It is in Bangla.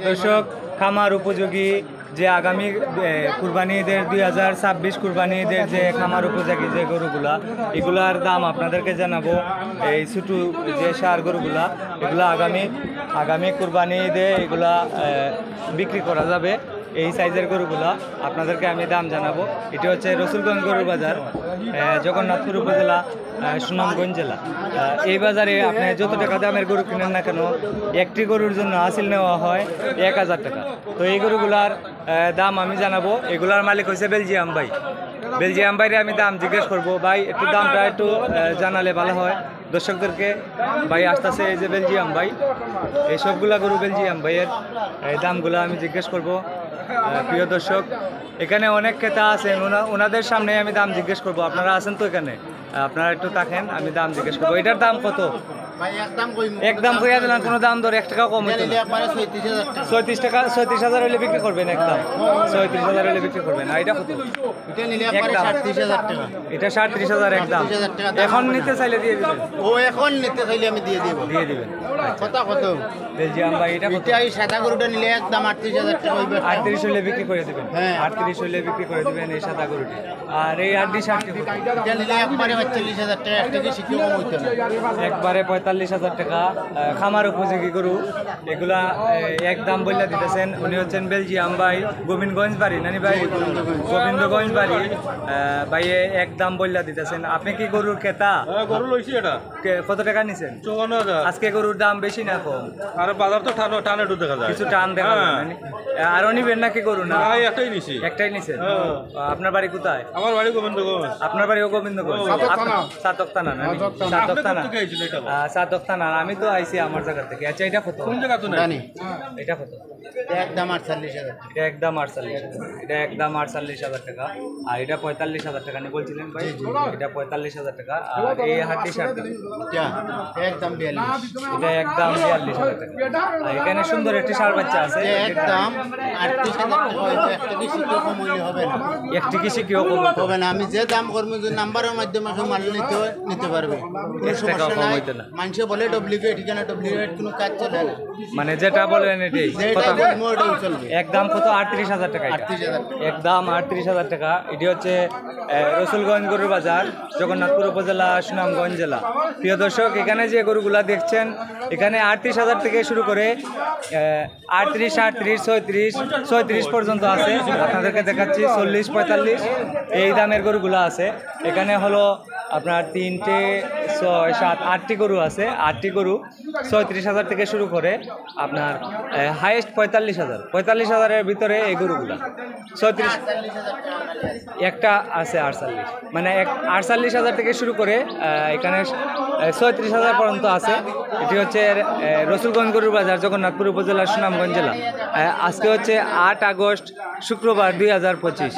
দর্শক, খামার উপযোগী যে আগামী কুরবানি ঈদের 2026 কুরবানি ঈদের যে খামার উপযোগী যে গরুগুলা, এগুলার দাম আপনাদেরকে জানাবো। এই ছোটো যে সার গরুগুলা, এগুলা আগামী কুরবানি ঈদে এগুলা বিক্রি করা যাবে। এই সাইজের গরুগুলা আপনাদেরকে আমি দাম জানাবো। এটি হচ্ছে রসুলগঞ্জ গরুর বাজার, জগন্নাথপুর উপজেলা, সুনামগঞ্জ জেলা। এই বাজারে আপনি যত টাকা দামের গরু কিনেন না কেন, একটি গরুর জন্য হাসিল নেওয়া হয় 1000 টাকা। তো এই গরুগুলার দাম আমি জানাবো। এগুলার মালিক হয়েছে বেলজিয়াম ভাই। বেলজিয়াম ভাইরে আমি দাম জিজ্ঞেস করবো। ভাই একটু দামটা একটু জানালে ভালো হয় দর্শকদেরকে। ভাই আসতেছে, এই যে বেলজিয়াম ভাই, এই সবগুলা গরু বেলজিয়াম ভাইয়ের এই দামগুলো আমি জিজ্ঞেস করব। প্রিয় দর্শক, এখানে অনেক ক্রেতা আছেন, ওনাদের সামনে আমি দাম জিজ্ঞেস করব। আপনারা আছেন তো এখানে, আপনারা একটু থাকেন, আমি দাম জিজ্ঞেস করবো। এটার দাম কত? একদম কইয়া দিলাম, কোনো দাম ধরে 1 টাকা কম হইতো না। 36,000 হলে বিক্রি করবেন, একদম 36,000 হলে বিক্রি করবেন। আর এটা কত? এটা 37,000 একদম। এখন নিতে চাইলে দিয়ে দিবেন? এখন নিতে চাইলে আমি দিয়ে দিবেন। কথা কত বেলজিয়াম ভাই, এটা কত? এই সাদা গরুটা নিলে একদম 38,000 টাকা হইবে। 38 হলে বিক্রি করে দিবেন। 38 হলে বিক্রি করে দিবেন এই সাদা গরুটি। আর এই 38 এটা নিলে একবারে 45,000 টাকা, এক থেকে শিখিয়ে কম হইতো না। একবারে 45,000 টাকা খামার উপযোগী গরু। এগুলা একদম বললা দিতেছেন। উনি হচ্ছেন বেলজিয়াম ভাই, গোবিন্দগঞ্জ বাড়ি, নানি ভাই গোবিন্দগঞ্জ বাড়ি ভাই, একদম বললা দিতেছেন। আপনি কি গরুর ক্রেতা? গরু লইছি এটা। কত টাকা নিছেন? 54,000। আজকে গরুর দাম বেশি না কম? আর বাজার তো টানে দেখা যায়, কিছু টান দেখা যায়। আরো নিবেন নাকি গরু? না, একটাই নিছি। একটাই নিছেন। আপনার বাড়ি কোথায়? আমার বাড়ি গোবিন্দগঞ্জ। আপনার বাড়িও গোবিন্দগঞ্জ? সাতক থানা। সাতক থানা। আমি তো আইছি আমার জায়গা থেকে। আচ্ছা, এটা কত? কোন জায়গা তো নাই? এটা কত? একদম 48,000। এটা একদম 48,000। এটা একদম 48,000 টাকা। আর এটা 45,000 টাকা নিয়ে বলছিলেন ভাই? এটা 45,000 টাকা। আর এই হাড্ডি শার্ট একদম 42। এটা একদম 42,000 টাকা। আর এখানে সুন্দর একটি ষাঁড় বাচ্চা আছে, একদম 38,000 টাকা হইবে। একটা কি শিখিয়ে কম হইলে হবে না? একটি কি কেউ হবে না। আমি যে দাম করবো, যে নাম্বারের মাধ্যমে মাল নিতে পারবে, মানুষে বলে ডুপ্লিকেট, ঠিকানা ডুপ্লিকেট, কোনো কাজ চলে না। মানে যেটা বলেন এটাই চলবে। একদম কত? 38,000 টাকা। একদম 38,000 টাকা। এটি হচ্ছে রসুলগঞ্জ গরুর বাজার, জগন্নাথপুর উপজেলা, সুনামগঞ্জ জেলা। প্রিয় দর্শক, এখানে যে গরুগুলা দেখছেন, এখানে 38,000 থেকে শুরু করে 38, 38, 36 পর্যন্ত আছে। আপনাদেরকে দেখাচ্ছি 40, 45 এই দামের গরুগুলা আছে। এখানে হলো আপনার 3টে 6, 7, 8টি গরু আছে। 8টি গরু 36,000 থেকে শুরু করে আপনার হাইয়েস্ট 45,000 ভিতরে এই গরুগুলা। 36 একটা আছে 48, মানে 48,000 থেকে শুরু করে এখানে 36,000 পর্যন্ত আছে। এটি হচ্ছে রসুলগঞ্জ গরুর বাজার, জগন্নাথপুর উপজেলা, সুনামগঞ্জ জেলা। আজকে হচ্ছে 8 আগস্ট, শুক্রবার, 2025।